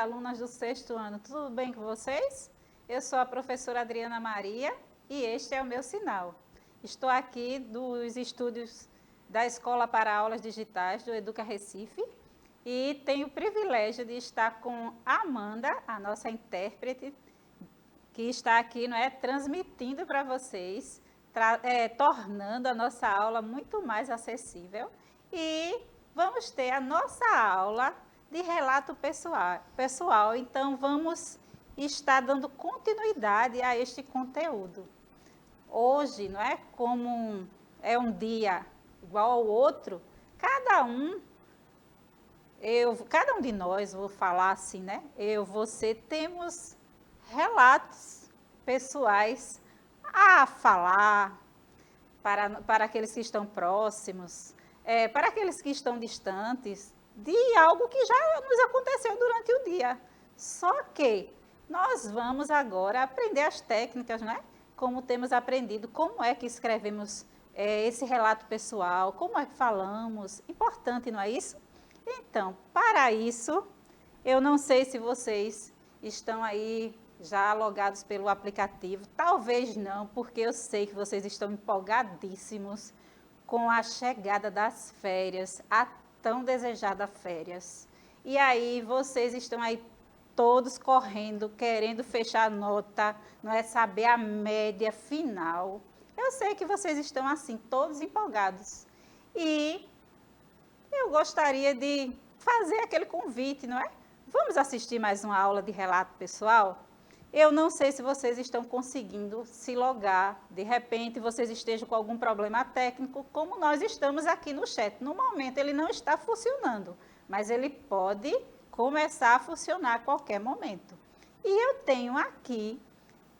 alunas do 6º ano, tudo bem com vocês? Eu sou a professora Adriana Maria e este é o meu sinal. Estou aqui dos estúdios da Escola para Aulas Digitais do Educa Recife e tenho o privilégio de estar com a Amanda, a nossa intérprete, que está aqui, não é, transmitindo para vocês, tornando a nossa aula muito mais acessível. E vamos ter a nossa aula de relato pessoal. Então, vamos estar dando continuidade a este conteúdo. Hoje, não é, como é um dia igual ao outro, cada um de nós, vou falar assim, né? Você, temos relatos pessoais a falar para aqueles que estão próximos, para aqueles que estão distantes, de algo que já nos aconteceu durante o dia. Só que nós vamos agora aprender as técnicas, né? Como temos aprendido, como é que escrevemos esse relato pessoal, como é que falamos, importante, não é isso? Então, para isso, eu não sei se vocês estão aí já logados pelo aplicativo, talvez não, porque eu sei que vocês estão empolgadíssimos com a chegada das férias, a tão desejada férias. E aí vocês estão aí todos correndo, querendo fechar a nota, não é, saber a média final. Eu sei que vocês estão assim, todos empolgados. E eu gostaria de fazer aquele convite, não é? Vamos assistir mais uma aula de relato pessoal? Eu não sei se vocês estão conseguindo se logar, de repente vocês estejam com algum problema técnico, como nós estamos aqui no chat. No momento ele não está funcionando, mas ele pode começar a funcionar a qualquer momento. E eu tenho aqui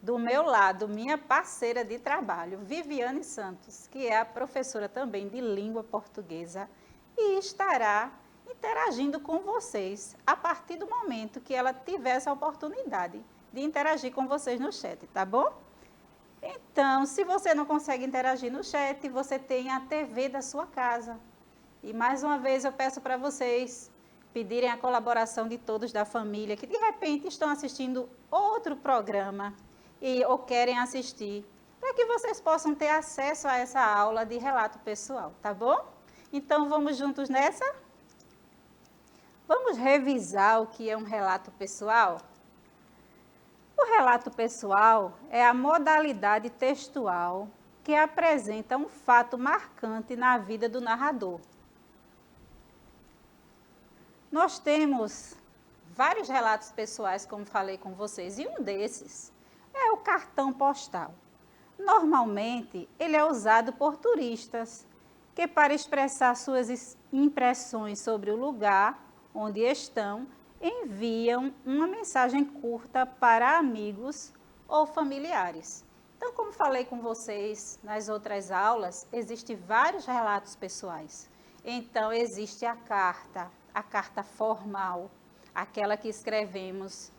do meu lado minha parceira de trabalho, Viviane Santos, que é a professora também de língua portuguesa e estará interagindo com vocês a partir do momento que ela tiver essa oportunidade de interagir com vocês no chat, tá bom? Então, se você não consegue interagir no chat, você tem a TV da sua casa. E mais uma vez eu peço para vocês pedirem a colaboração de todos da família que de repente estão assistindo outro programa ou querem assistir, para que vocês possam ter acesso a essa aula de relato pessoal, tá bom? Então, vamos juntos nessa? Vamos revisar o que é um relato pessoal? O relato pessoal é a modalidade textual que apresenta um fato marcante na vida do narrador. Nós temos vários relatos pessoais, como falei com vocês, e um desses é o cartão postal. Normalmente, ele é usado por turistas, que para expressar suas impressões sobre o lugar onde estão, enviam uma mensagem curta para amigos ou familiares. Então, como falei com vocês nas outras aulas, existem vários relatos pessoais. Então, existe a carta formal, aquela que escrevemos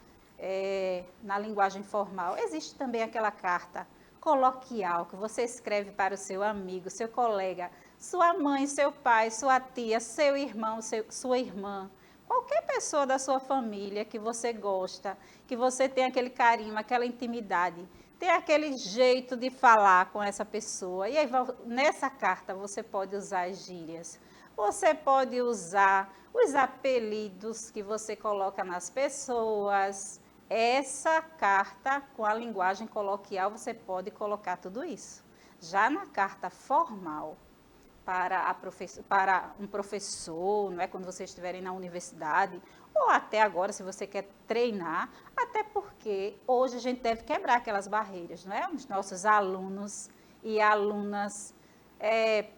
na linguagem formal. Existe também aquela carta coloquial, que você escreve para o seu amigo, seu colega, sua mãe, seu pai, sua tia, seu irmão, sua irmã. Qualquer pessoa da sua família que você gosta, que você tem aquele carinho, aquela intimidade, tem aquele jeito de falar com essa pessoa. E aí, nessa carta, você pode usar as gírias. Você pode usar os apelidos que você coloca nas pessoas. Essa carta, com a linguagem coloquial, você pode colocar tudo isso. Já na carta formal, para um professor, não é, quando vocês estiverem na universidade, ou até agora, se você quer treinar, até porque hoje a gente deve quebrar aquelas barreiras, não é? Os nossos alunos e alunas,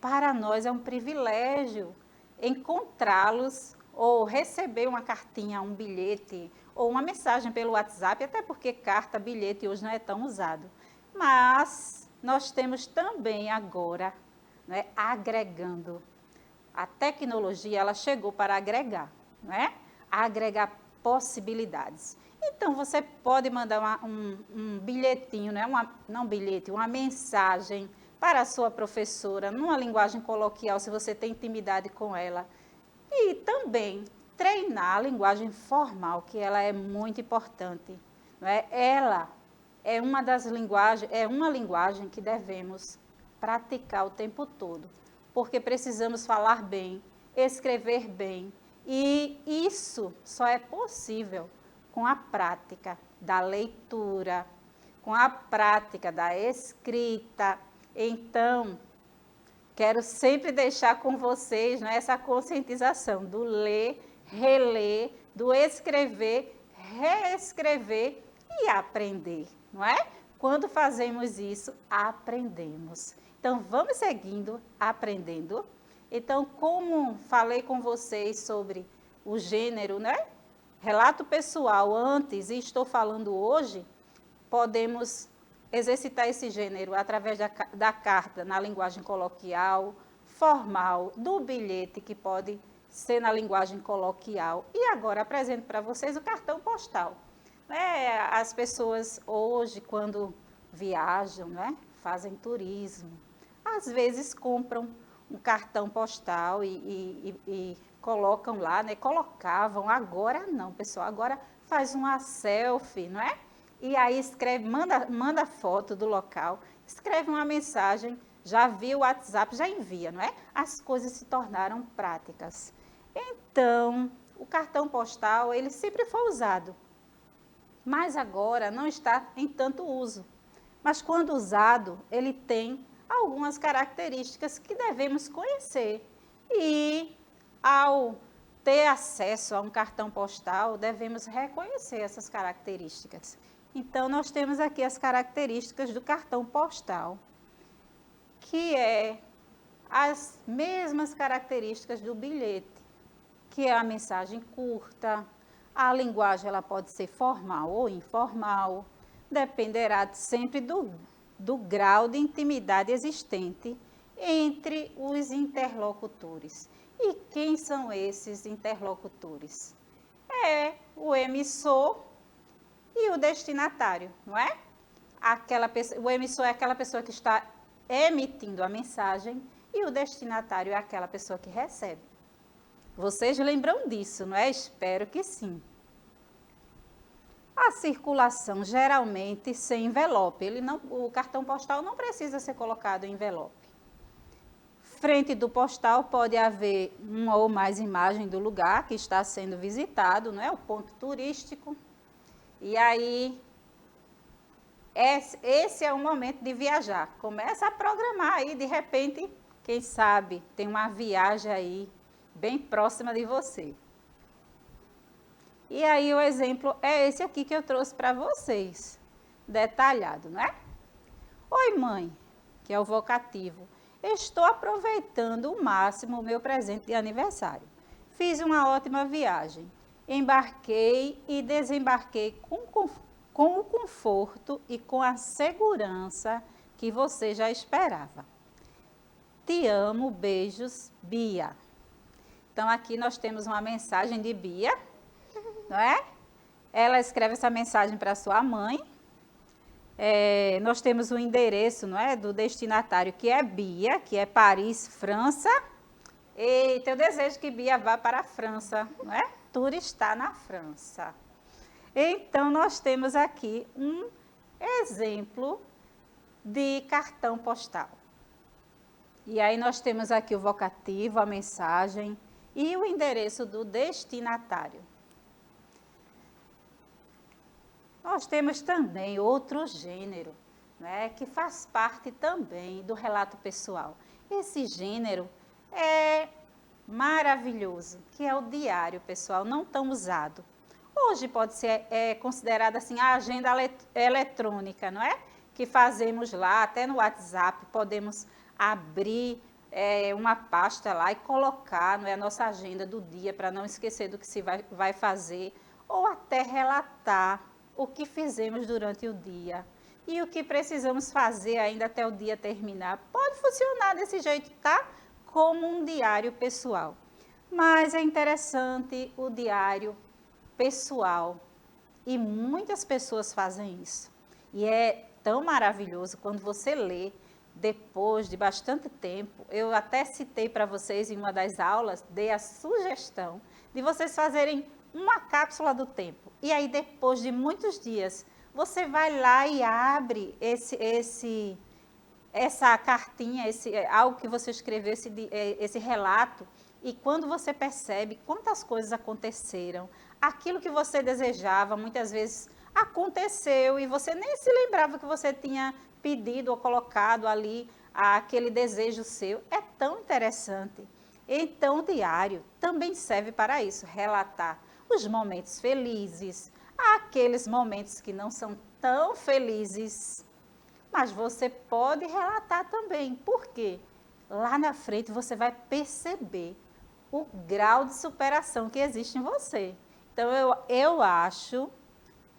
para nós é um privilégio encontrá-los ou receber uma cartinha, um bilhete ou uma mensagem pelo WhatsApp, até porque carta, bilhete hoje não é tão usado. Mas nós temos também agora, né, agregando. A tecnologia, ela chegou para agregar, né? Agregar possibilidades. Então, você pode mandar um bilhetinho, né? Não bilhete, uma mensagem para a sua professora, numa linguagem coloquial, se você tem intimidade com ela. E também treinar a linguagem formal, que ela é muito importante. Não é? Ela é uma linguagem que devemos praticar o tempo todo, porque precisamos falar bem, escrever bem, e isso só é possível com a prática da leitura, com a prática da escrita. Então, quero sempre deixar com vocês, né, essa conscientização do ler, reler, do escrever, reescrever e aprender, não é? Quando fazemos isso, aprendemos. Então, vamos seguindo, aprendendo. Então, como falei com vocês sobre o gênero, né? Relato pessoal antes e estou falando hoje, podemos exercitar esse gênero através da carta na linguagem coloquial, formal, do bilhete, que pode ser na linguagem coloquial. E agora apresento para vocês o cartão postal. As pessoas hoje, quando viajam, né, fazem turismo, às vezes compram um cartão postal e colocam lá, né? Colocavam, agora não, pessoal, agora faz uma selfie, não é? E aí escreve, manda foto do local, escreve uma mensagem, já viu o WhatsApp, já envia, não é? As coisas se tornaram práticas. Então, o cartão postal, ele sempre foi usado, mas agora não está em tanto uso. Mas quando usado, ele tem algumas características que devemos conhecer. E ao ter acesso a um cartão postal, devemos reconhecer essas características. Então, nós temos aqui as características do cartão postal, que é as mesmas características do bilhete, que é a mensagem curta, a linguagem ela pode ser formal ou informal, dependerá sempre do grau de intimidade existente entre os interlocutores. E quem são esses interlocutores? É o emissor e o destinatário, não é? O emissor é aquela pessoa que está emitindo a mensagem e o destinatário é aquela pessoa que recebe. Vocês lembram disso, não é? Espero que sim. A circulação geralmente sem envelope. O cartão postal não precisa ser colocado em envelope. Frente do postal pode haver uma ou mais imagens do lugar que está sendo visitado, não é? O ponto turístico. E aí, esse é o momento de viajar. Começa a programar aí, de repente, quem sabe, tem uma viagem aí bem próxima de você. E aí o exemplo é esse aqui que eu trouxe para vocês, detalhado, não é? Oi, mãe, que é o vocativo. Estou aproveitando o máximo o meu presente de aniversário. Fiz uma ótima viagem. Embarquei e desembarquei com o conforto e com a segurança que você já esperava. Te amo, beijos, Bia. Então, aqui nós temos uma mensagem de Bia, não é? Ela escreve essa mensagem para sua mãe. Nós temos o endereço, não é, do destinatário, que é Bia, que é Paris, França. Eita, eu desejo que Bia vá para a França, não é? Tudo está na França. Então, nós temos aqui um exemplo de cartão postal. E aí nós temos aqui o vocativo, a mensagem e o endereço do destinatário. Nós temos também outro gênero, né, que faz parte também do relato pessoal. Esse gênero é maravilhoso, que é o diário pessoal, não tão usado. Hoje pode ser considerada assim a agenda eletrônica, não é? Que fazemos lá, até no WhatsApp, podemos abrir uma pasta lá e colocar, não é, a nossa agenda do dia, para não esquecer do que se vai fazer, ou até relatar o que fizemos durante o dia e o que precisamos fazer ainda até o dia terminar. Pode funcionar desse jeito, tá? Como um diário pessoal. Mas é interessante o diário pessoal e muitas pessoas fazem isso. E é tão maravilhoso quando você lê depois de bastante tempo. Eu até citei para vocês em uma das aulas, dei a sugestão de vocês fazerem uma cápsula do tempo. E aí, depois de muitos dias, você vai lá e abre essa cartinha, algo que você escreveu, esse relato, e quando você percebe quantas coisas aconteceram, aquilo que você desejava, muitas vezes aconteceu e você nem se lembrava que você tinha pedido ou colocado ali aquele desejo seu. É tão interessante. Então, o diário também serve para isso, relatar os momentos felizes, aqueles momentos que não são tão felizes, mas você pode relatar também. Por quê? Lá na frente você vai perceber o grau de superação que existe em você. Então, eu acho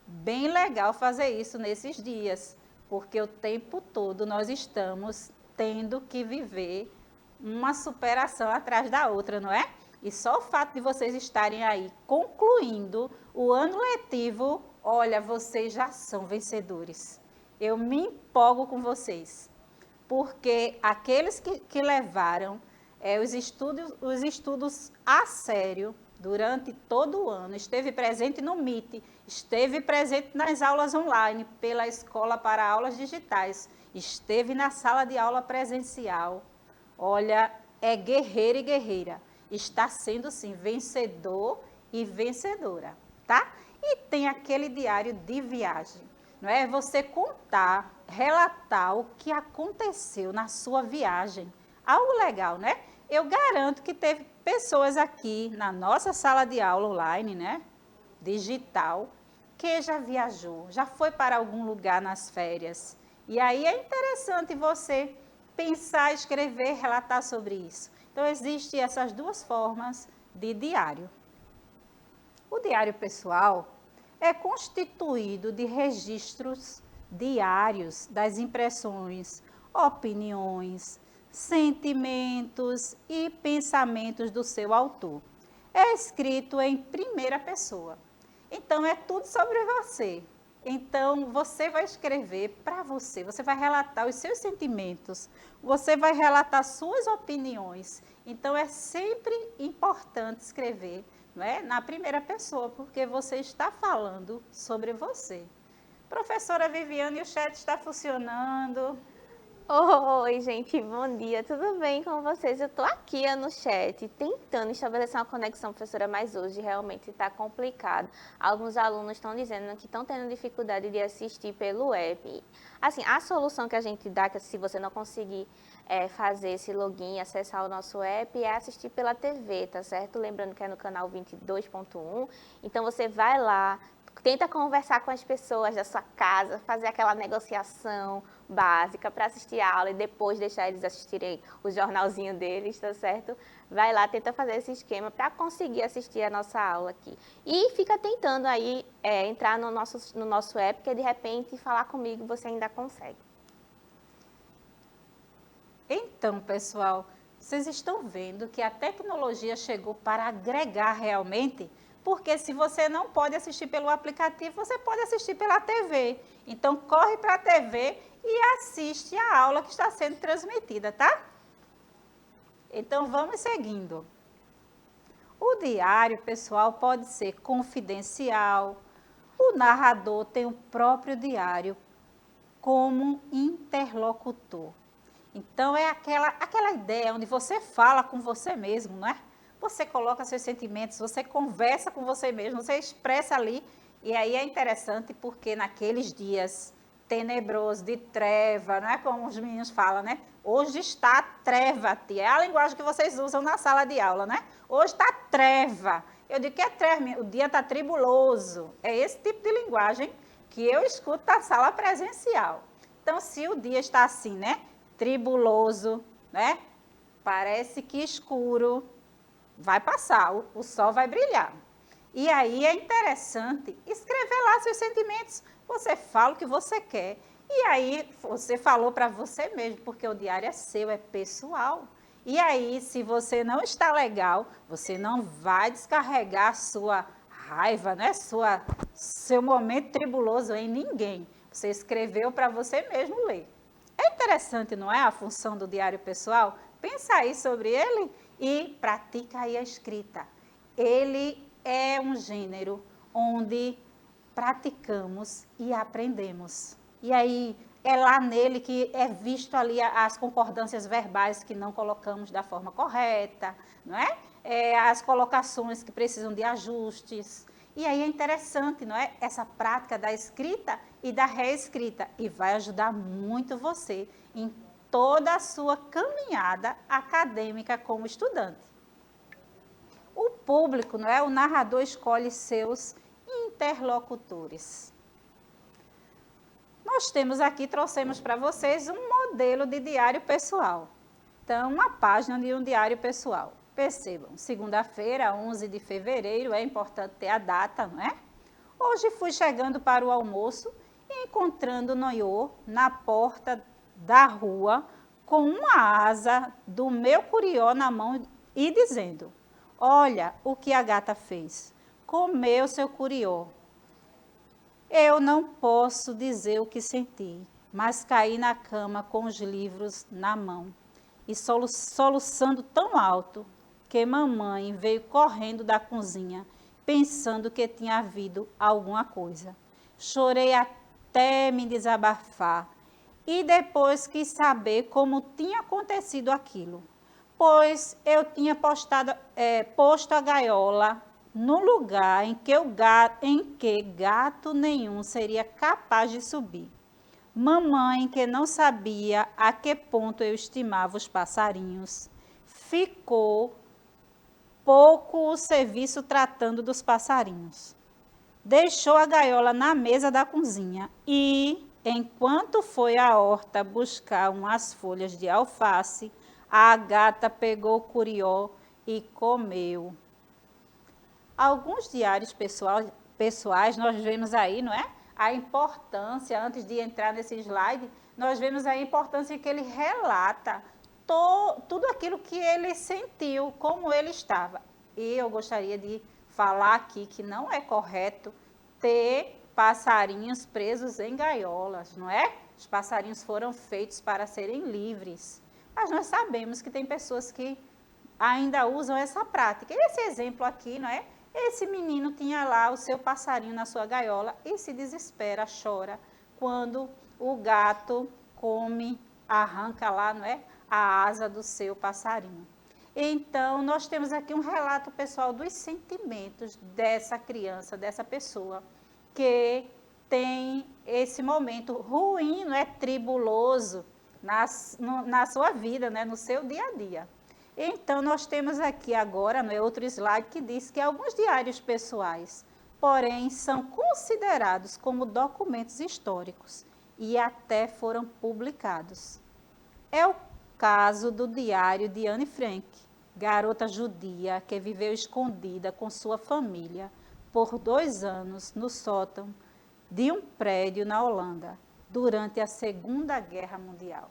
bem legal fazer isso nesses dias, porque o tempo todo nós estamos tendo que viver uma superação atrás da outra, não é? E só o fato de vocês estarem aí concluindo o ano letivo, olha, vocês já são vencedores. Eu me empolgo com vocês, porque aqueles que levaram os estudos a sério durante todo o ano, esteve presente no Meet, esteve presente nas aulas online pela Escola para Aulas Digitais, esteve na sala de aula presencial. Olha, é guerreiro e guerreira. Está sendo, sim, vencedor e vencedora, tá? E tem aquele diário de viagem, não é? Você contar, relatar o que aconteceu na sua viagem. Algo legal, né? Eu garanto que teve pessoas aqui na nossa sala de aula online, né? Digital, que já viajou, já foi para algum lugar nas férias. E aí é interessante você pensar, escrever, relatar sobre isso. Então, existem essas duas formas de diário. O diário pessoal é constituído de registros diários das impressões, opiniões, sentimentos e pensamentos do seu autor. É escrito em primeira pessoa. Então, é tudo sobre você. Então, você vai escrever para você, você vai relatar os seus sentimentos, você vai relatar suas opiniões. Então, é sempre importante escrever, não é, na primeira pessoa, porque você está falando sobre você. Professora Viviane, o chat está funcionando? Oi, gente, bom dia, tudo bem com vocês? Eu estou aqui no chat tentando estabelecer uma conexão, professora, mas hoje realmente está complicado. Alguns alunos estão dizendo que estão tendo dificuldade de assistir pelo app. Assim, a solução que a gente dá, que se você não conseguir fazer esse login, acessar o nosso app, é assistir pela TV, tá certo? Lembrando que é no canal 22.1, então você vai lá, tenta conversar com as pessoas da sua casa, fazer aquela negociação básica para assistir a aula e depois deixar eles assistirem o jornalzinho deles, tá certo? Vai lá, tenta fazer esse esquema para conseguir assistir a nossa aula aqui. E fica tentando aí entrar no nosso app, que de repente falar comigo você ainda consegue. Então, pessoal, vocês estão vendo que a tecnologia chegou para agregar realmente, porque se você não pode assistir pelo aplicativo, você pode assistir pela TV. Então, corre para a TV e assiste a aula que está sendo transmitida, tá? Então, vamos seguindo. O diário, pessoal, pode ser confidencial. O narrador tem o próprio diário como interlocutor. Então, é aquela ideia onde você fala com você mesmo, não é? Você coloca seus sentimentos, você conversa com você mesmo, você expressa ali. E aí é interessante porque naqueles dias tenebrosos, de treva, não é como os meninos falam, né? Hoje está treva, tia. É a linguagem que vocês usam na sala de aula, né? Hoje está treva. Eu digo que é treva, o dia está tribuloso. É esse tipo de linguagem que eu escuto na sala presencial. Então, se o dia está assim, né? Tribuloso, né? Parece que escuro, vai passar, o sol vai brilhar. E aí é interessante escrever lá seus sentimentos. Você fala o que você quer. E aí você falou para você mesmo, porque o diário é seu, é pessoal. E aí, se você não está legal, você não vai descarregar sua raiva, né? Seu momento tribuloso em ninguém. Você escreveu para você mesmo ler. É interessante, não é, a função do diário pessoal? Pensa aí sobre ele e pratica aí a escrita. ele é um gênero onde praticamos e aprendemos. E aí é lá nele que é visto ali as concordâncias verbais que não colocamos da forma correta, não é? As colocações que precisam de ajustes. E aí é interessante, não é? Essa prática da escrita e da reescrita. E vai ajudar muito você em toda a sua caminhada acadêmica como estudante. O público, não é? O narrador escolhe seus interlocutores. Nós temos aqui, trouxemos para vocês um modelo de diário pessoal. Então, uma página de um diário pessoal. Percebam, segunda-feira, 11 de fevereiro, é importante ter a data, não é? Hoje fui chegando para o almoço e encontrando Noiô na porta da rua com uma asa do meu curió na mão e dizendo: olha o que a gata fez, comeu seu curió. Eu não posso dizer o que senti, mas caí na cama com os livros na mão e soluçando tão alto que mamãe veio correndo da cozinha, pensando que tinha havido alguma coisa. Chorei até me desabafar e depois quis saber como tinha acontecido aquilo, pois eu tinha posto a gaiola no lugar em que gato nenhum seria capaz de subir. Mamãe, que não sabia a que ponto eu estimava os passarinhos, ficou pouco o serviço tratando dos passarinhos. Deixou a gaiola na mesa da cozinha e, enquanto foi à horta buscar umas folhas de alface, a gata pegou o curió e comeu. Alguns diários pessoais, nós vemos aí, não é? A importância, antes de entrar nesse slide, nós vemos a importância que ele relata tudo aquilo que ele sentiu, como ele estava. E eu gostaria de falar aqui que não é correto ter passarinhos presos em gaiolas, não é? Os passarinhos foram feitos para serem livres. Mas nós sabemos que tem pessoas que ainda usam essa prática. Esse exemplo aqui, não é? Esse menino tinha lá o seu passarinho na sua gaiola e se desespera, chora, quando o gato come, arranca lá, não é? A asa do seu passarinho. Então, nós temos aqui um relato pessoal dos sentimentos dessa criança, dessa pessoa, que tem esse momento ruim, não é? Tribuloso na sua vida, né? No seu dia a dia. Então, nós temos aqui agora, no outro slide, que diz que alguns diários pessoais, porém, são considerados como documentos históricos e até foram publicados. É o caso do diário de Anne Frank, garota judia que viveu escondida com sua família por 2 anos no sótão de um prédio na Holanda, durante a Segunda Guerra Mundial.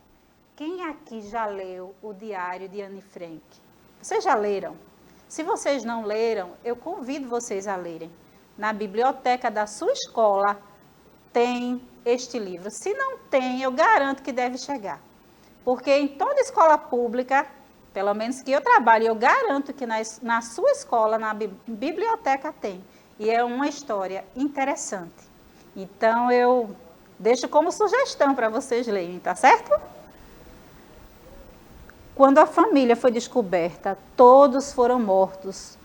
Quem aqui já leu o diário de Anne Frank? Vocês já leram? Se vocês não leram, eu convido vocês a lerem. Na biblioteca da sua escola tem este livro. Se não tem, eu garanto que deve chegar. Porque em toda escola pública, pelo menos que eu trabalho, eu garanto que na sua escola, na biblioteca tem. E é uma história interessante. Então, eu deixo como sugestão para vocês lerem, tá certo? Quando a família foi descoberta, todos foram mortos,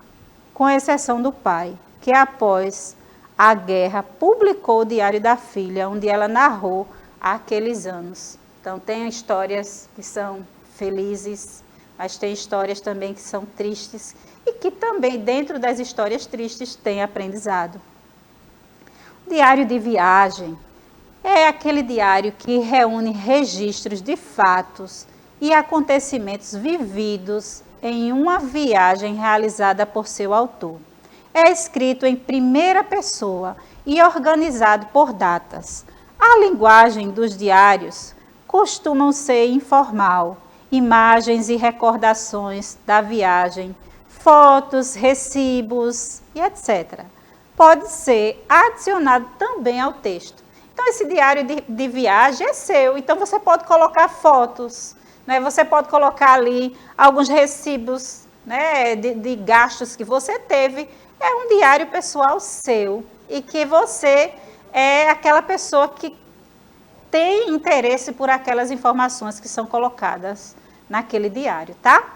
com exceção do pai, que após a guerra publicou o diário da filha, onde ela narrou aqueles anos. Então, tem histórias que são felizes, mas tem histórias também que são tristes e que também, dentro das histórias tristes, tem aprendizado. O diário de viagem é aquele diário que reúne registros de fatos e acontecimentos vividos em uma viagem realizada por seu autor. É escrito em primeira pessoa e organizado por datas. A linguagem dos diários costumam ser informal, imagens e recordações da viagem, fotos, recibos e etc. Pode ser adicionado também ao texto. Então, esse diário de viagem é seu, então você pode colocar fotos, né? Você pode colocar ali alguns recibos né, de gastos que você teve, é um diário pessoal seu e que você é aquela pessoa que tem interesse por aquelas informações que são colocadas naquele diário, tá?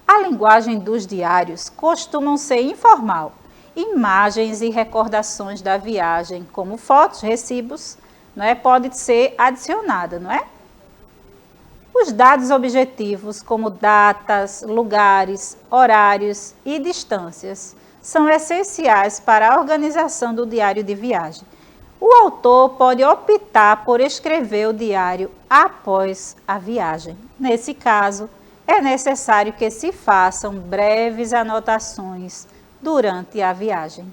A linguagem dos diários costumam ser informal. Imagens e recordações da viagem, como fotos, recibos, não é, pode ser adicionada, não é? Os dados objetivos, como datas, lugares, horários e distâncias, são essenciais para a organização do diário de viagem. O autor pode optar por escrever o diário após a viagem. Nesse caso, é necessário que se façam breves anotações durante a viagem.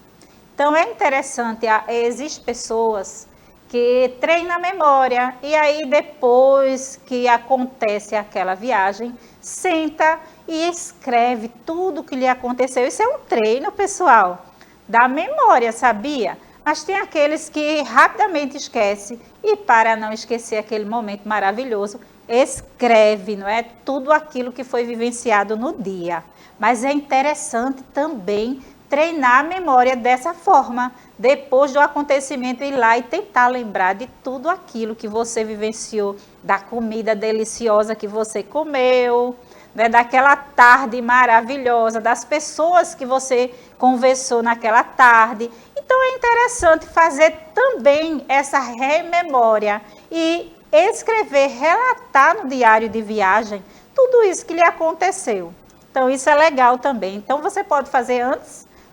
Então, é interessante, existem pessoas que treinam a memória e aí depois que acontece aquela viagem, senta e escreve tudo o que lhe aconteceu. Isso é um treino, pessoal, da memória, sabia? Mas tem aqueles que rapidamente esquecem e para não esquecer aquele momento maravilhoso, escreve, não é? Tudo aquilo que foi vivenciado no dia. Mas é interessante também treinar a memória dessa forma, depois do acontecimento ir lá e tentar lembrar de tudo aquilo que você vivenciou, da comida deliciosa que você comeu, né, daquela tarde maravilhosa, das pessoas que você conversou naquela tarde. Então é interessante fazer também essa rememória e escrever, relatar no diário de viagem tudo isso que lhe aconteceu. Então isso é legal também. Então você pode fazer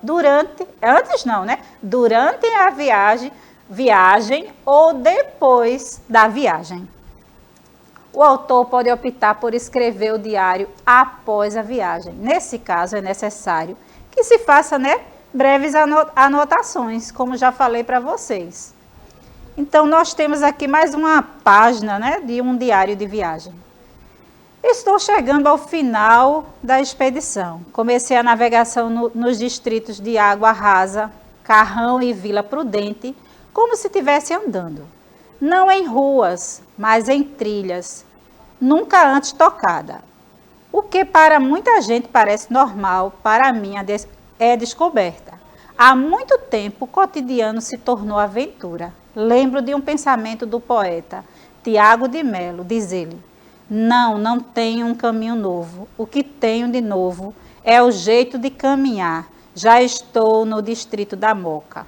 durante a viagem ou depois da viagem. O autor pode optar por escrever o diário após a viagem. Nesse caso, é necessário que se faça, né, breves anotações, como já falei para vocês. Então, nós temos aqui mais uma página, né, de um diário de viagem. Estou chegando ao final da expedição. Comecei a navegação nos distritos de Água Rasa, Carrão e Vila Prudente, como se estivesse andando. Não em ruas, mas em trilhas, nunca antes tocada. O que para muita gente parece normal, para mim é descoberta. Há muito tempo o cotidiano se tornou aventura. Lembro de um pensamento do poeta Tiago de Melo, diz ele: não tenho um caminho novo. O que tenho de novo é o jeito de caminhar. Já estou no distrito da Moca.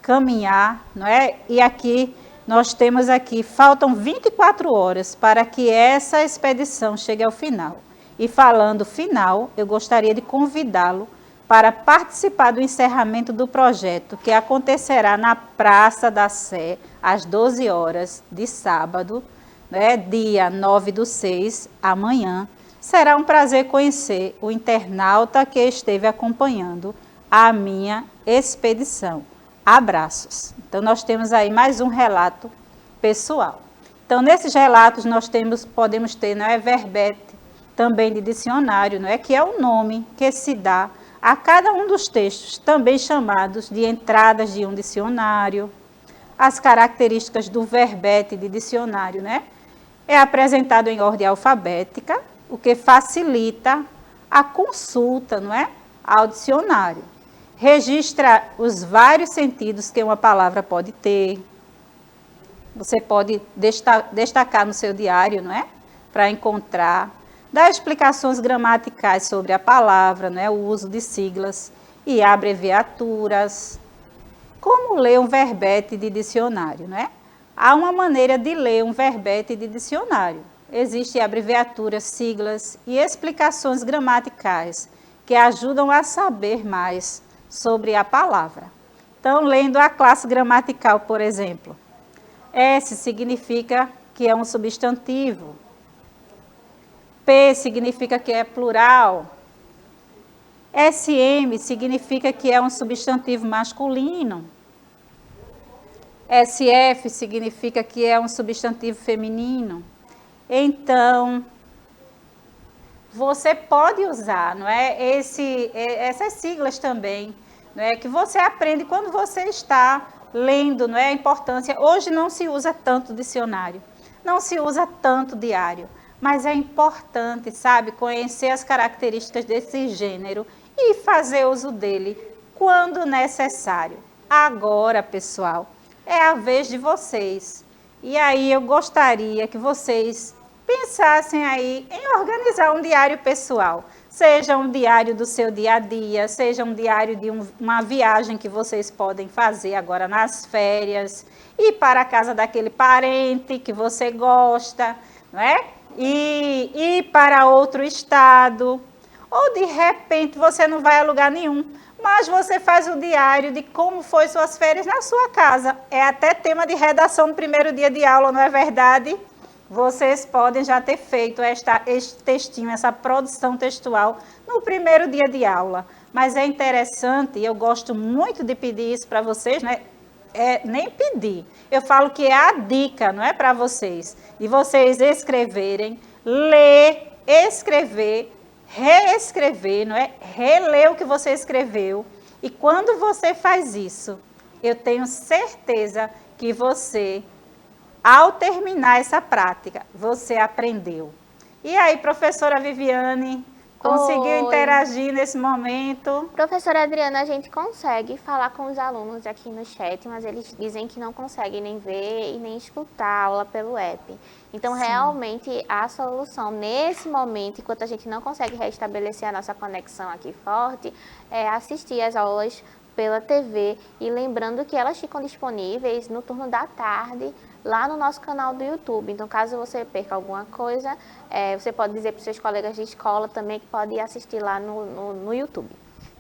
Caminhar, não é? E aqui nós temos aqui, faltam 24 horas para que essa expedição chegue ao final. E falando final, eu gostaria de convidá-lo para participar do encerramento do projeto, que acontecerá na Praça da Sé, às 12 horas de sábado, né, dia 9/6, amanhã. Será um prazer conhecer o internauta que esteve acompanhando a minha expedição. Abraços. Então, nós temos aí mais um relato pessoal. Então, nesses relatos, nós podemos ter, não é, verbete, também de dicionário, não é, que é o nome que se dá a cada um dos textos, também chamados de entradas de um dicionário. As características do verbete de dicionário, né? É apresentado em ordem alfabética, o que facilita a consulta, não é, ao dicionário. Registra os vários sentidos que uma palavra pode ter. Você pode destacar no seu diário, não é? Para encontrar. Dá explicações gramaticais sobre a palavra, né? O uso de siglas e abreviaturas. Como ler um verbete de dicionário, não é? Há uma maneira de ler um verbete de dicionário. Existem abreviaturas, siglas e explicações gramaticais que ajudam a saber mais sobre a palavra. Então, lendo a classe gramatical, por exemplo, S significa que é um substantivo, P significa que é plural, SM significa que é um substantivo masculino, SF significa que é um substantivo feminino. Então, você pode usar, não é, essas siglas também, não é, que você aprende quando você está lendo, não é, a importância. Hoje não se usa tanto dicionário, não se usa tanto diário, mas é importante, sabe, conhecer as características desse gênero e fazer uso dele quando necessário. Agora, pessoal, é a vez de vocês. E aí eu gostaria que vocês pensassem aí em organizar um diário pessoal. Seja um diário do seu dia a dia, seja um diário de uma viagem que vocês podem fazer agora nas férias, ir para a casa daquele parente que você gosta, não é? E ir para outro estado. Ou de repente você não vai a lugar nenhum, mas você faz o diário de como foi suas férias na sua casa. É até tema de redação no primeiro dia de aula, não é verdade? Vocês podem já ter feito este textinho, essa produção textual no primeiro dia de aula. Mas é interessante, e eu gosto muito de pedir isso para vocês, né? Nem pedir, eu falo que é a dica, não é para vocês. E vocês escreverem, ler, escrever, reescrever, não é? Reler o que você escreveu. E quando você faz isso, eu tenho certeza que você, ao terminar essa prática, você aprendeu. E aí, professora Viviane, conseguiu Oi. interagir nesse momento? Professora Adriana, a gente consegue falar com os alunos aqui no chat, mas eles dizem que não conseguem nem ver e nem escutar a aula pelo app. Então, Sim. realmente, a solução nesse momento, enquanto a gente não consegue restabelecer a nossa conexão aqui forte, é assistir às aulas pela TV e lembrando que elas ficam disponíveis no turno da tarde lá no nosso canal do YouTube. Então, caso você perca alguma coisa, você pode dizer para os seus colegas de escola também que pode assistir lá no YouTube,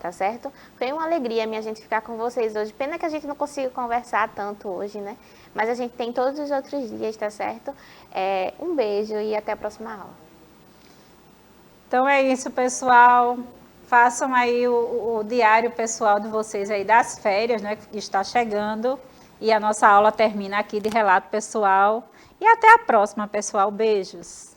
tá certo? Foi uma alegria, minha gente, ficar com vocês hoje. Pena que a gente não consiga conversar tanto hoje, né? Mas a gente tem todos os outros dias, tá certo? Um beijo e até a próxima aula. Então é isso, pessoal. Façam aí o diário pessoal de vocês aí das férias, né, que está chegando. E a nossa aula termina aqui de relato pessoal. E até a próxima, pessoal. Beijos.